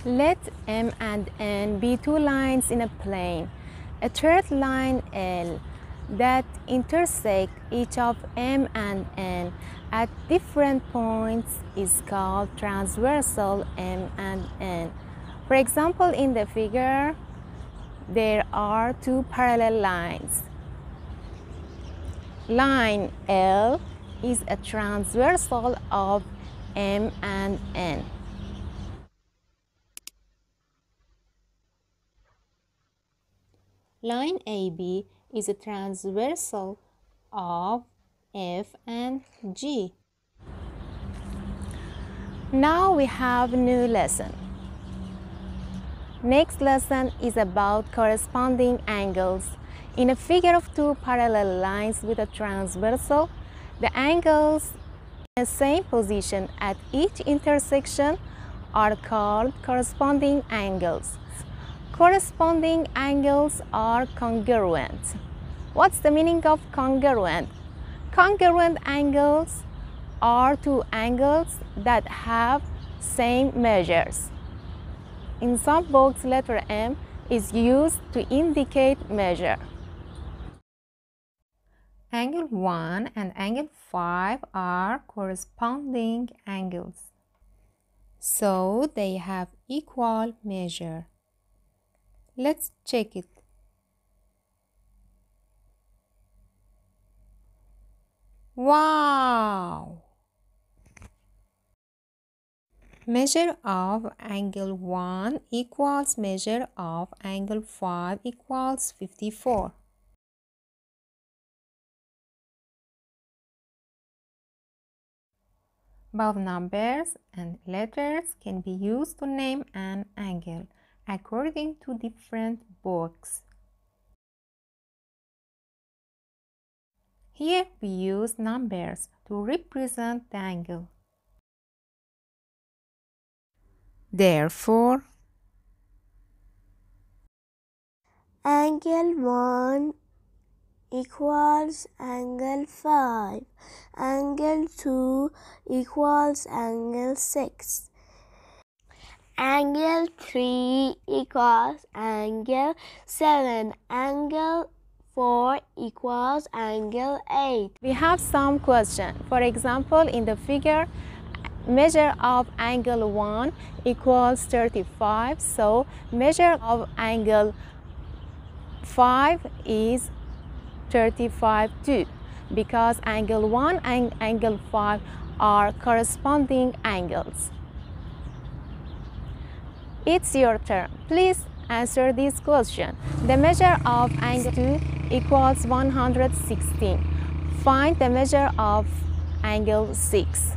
Let M and N be two lines in a plane. A third line L that intersect each of M and N at different points is called transversal M and N. For example, in the figure, there are two parallel lines. Line L is a transversal of M and N. Line AB is a transversal of F and G. Now we have a new lesson. Next lesson is about corresponding angles. In a figure of two parallel lines with a transversal, the angles in the same position at each intersection are called corresponding angles. Corresponding angles are congruent. What's the meaning of congruent? Congruent angles are two angles that have same measures. In some books, letter M is used to indicate measure. Angle 1 and angle 5 are corresponding angles, so they have equal measure. Let's check it. Wow! Measure of angle 1 equals measure of angle 5 equals 54. Both numbers and letters can be used to name an angle according to different books. Here we use numbers to represent the angle. Therefore, angle 1 equals angle 5, angle 2 equals angle 6, angle 3 equals angle 7, angle 4 equals angle 8. We have some question. For example, in the figure, measure of angle 1 equals 35, so measure of angle 5 is 35 too, because angle 1 and angle 5 are corresponding angles. It's your turn. Please answer this question. The measure of angle 2 equals 116. Find the measure of angle 6.